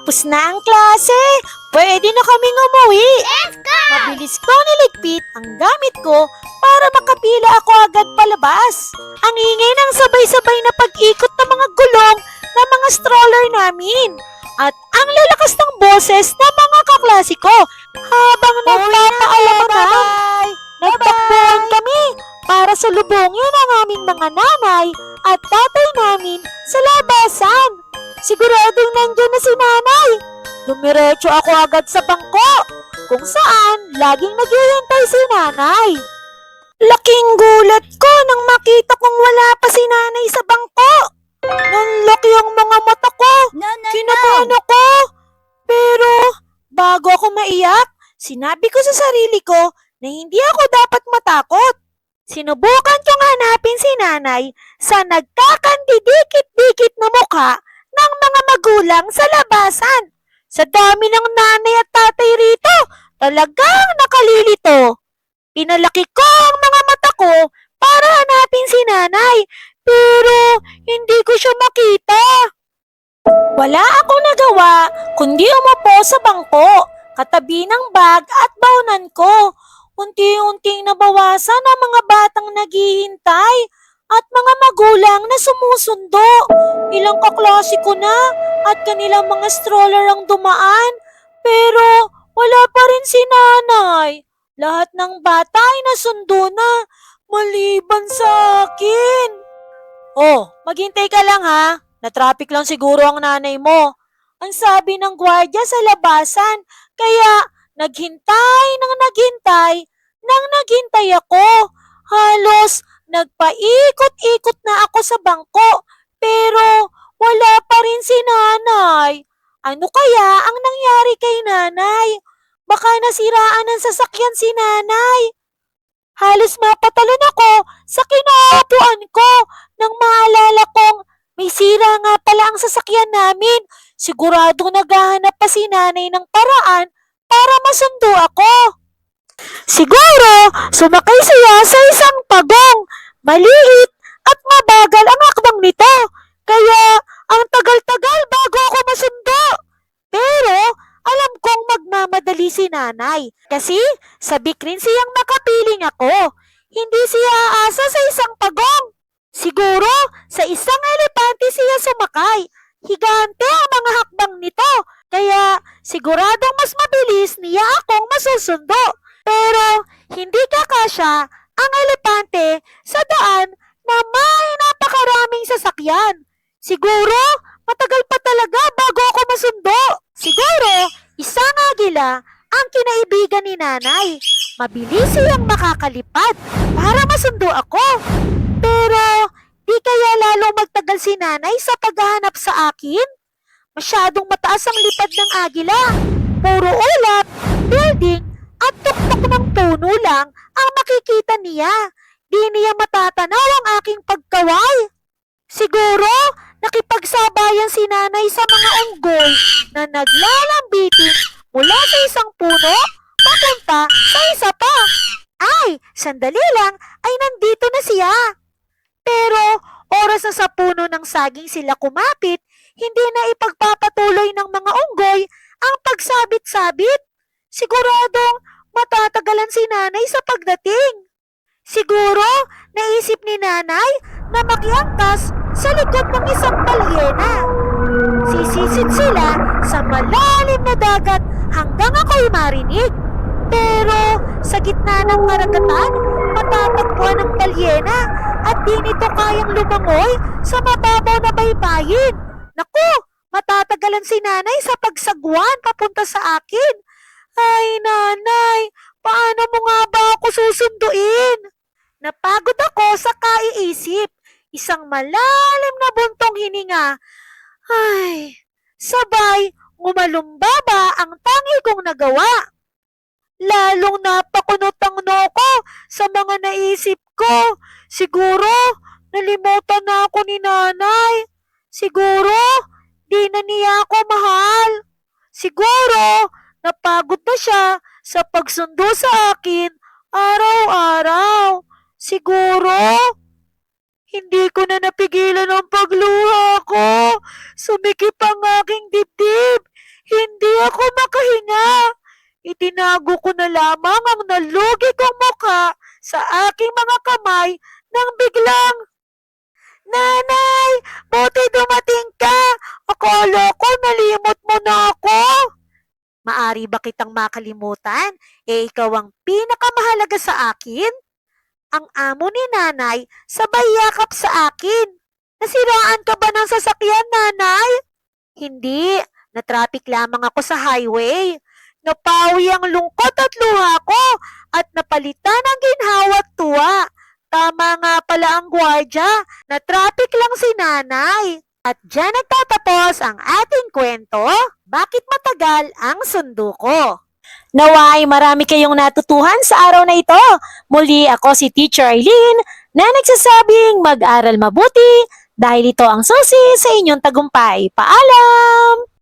Tapos na ang klase. Pwede na kaming umuwi. Let's go! Mabilis ko niligpit ang gamit ko para makapila ako agad palabas. Ang ingay ng sabay-sabay na pag-ikot ng mga gulong ng mga stroller namin. At ang lalakas ng boses ng mga kaklase ko habang nagpapaalamanan. Nagtakbuhan kami para salubungin ang aming mga nanay at tatay namin sa labasan. Siguradong nandiyan na si nanay. Dumiretso ako agad sa bangko kung saan laging naghihintay si nanay. Laking gulat ko nang makita kong wala pa si nanay sa bangko. Nanlaki ang mga mata ko. Kinabahan ako. Pero bago ako maiyak, sinabi ko sa sarili ko na hindi ako dapat matakot. Sinubukan kong hanapin si nanay sa nagkakandidikit-dikit na mukha ng mga magulang sa labasan. Sa dami ng nanay at tatay rito, talagang nakalilito. Pinalaki ko ang mga mata ko para hanapin si nanay, pero hindi ko siya makita. Wala akong nagawa kundi umupo sa bangko, katabi ng bag at baunan ko. Unti-unting nabawasan ang mga batang naghihintay at mga magulang na sumusundo. Ilang kaklase ko na at kanilang mga stroller ang dumaan, pero wala pa rin si nanay. Lahat ng bata ay nasundo na, maliban sa akin. Oh, maghintay ka lang ha. Na-traffic lang siguro ang nanay mo. Ang sabi ng gwardiya sa labasan, kaya naghintay nang naghintay ako. Halos nagpaikot-ikot na ako sa bangko, pero wala pa rin si nanay. Ano kaya ang nangyari kay nanay? Baka nasiraan ng sasakyan si nanay. Halos mapatalon ako sa kinaupuan ko nang maalala kong may sira nga pala ang sasakyan namin. Siguradong naghahanap pa si nanay ng paraan para masundo ako. Siguro sumakay siya sa isang pagong. Maliit at mabagal ang akbang nito. Kaya ang tagal-tagal bago ako masundo. Pero alam kong magmamadali si nanay. Kasi sabik rin siyang makapiling ako. Hindi siya aasa sa isang pagong. Siguro sa isang elepante siya sumakay. Higante ang mga hakbang nito. Kaya siguradong mas mabilis niya akong masusundo. Pero hindi kakasya ang elepante sa daan na may napakaraming sasakyan. Siguro matagal pa talaga bago ako masundo. Siguro isang agila ang kinaibigan ni nanay. Mabilis siyang makakalipad para masundo ako. Pero di kaya lalong magtagal si nanay sa paghahanap sa akin? Masyadong mataas ang lipad ng agila. Puro ulap, building at tuktok ng puno lang ang makikita niya. Di niya matatanaw ang aking pagkaway. Siguro nakipagsabayan si nanay sa mga unggoy na naglalambitin mula sa isang puno papunta sa isa pa. Ay, sandali lang ay nandito na siya. Pero oras na sa puno ng saging sila kumapit, hindi na ipagpapatuloy ng mga unggoy ang pagsabit-sabit. Siguradong matatagalan si nanay sa pagdating. Siguro naisip ni nanay na makiangkas sa likod ng isang balyena. Sisisid sila sa malalim na dagat hanggang ako'y marinig. Pero sa gitna ng karagatan, matatagpuan ng balyena at di nito kayang lumangoy sa mababaw na baybayin. Naku, matatagalan si nanay sa pagsagwan papunta sa akin. Ay nanay, paano mo nga ba ako susunduin? Napagod ako sa kaiisip. Isang malalim na buntong hininga. Ay, sabay ngumalumbaba ang tangi kong nagawa. Lalong napakunot ang noo ko sa mga naisip ko. Siguro nalimutan na ako ni nanay. Siguro di na niya ako mahal. Siguro napagod na siya sa pagsundo sa akin araw-araw. Siguro hindi ko na napigilan ang pagluha ko. Sumikip ang aking dibdib. Hindi ako makahinga. Itinago ko na lamang ang nalugi kong mukha sa aking mga kamay nang biglang, Nanay, buti dumating ka. Akala ko nalimot mo na ako. Maari ba kitang makalimutan? Ikaw ang pinakamahalaga sa akin. Ang amo ni nanay sabay yakap sa akin. Nasiraan ka ba ng sasakyan, nanay? Hindi, na-traffic lamang ako sa highway. Napawi ang lungkot at luha ko at napalitan ang ginhawa at tuwa. Tama nga pala ang gwardya, na-traffic lang si nanay. At dyan nagtatapos ang ating kwento, Bakit Matagal ang Sundo Ko. Naway marami kayong natutuhan sa araw na ito. Muli ako si Teacher Eileen na nagsasabing mag-aral mabuti dahil ito ang susi sa inyong tagumpay. Paalam!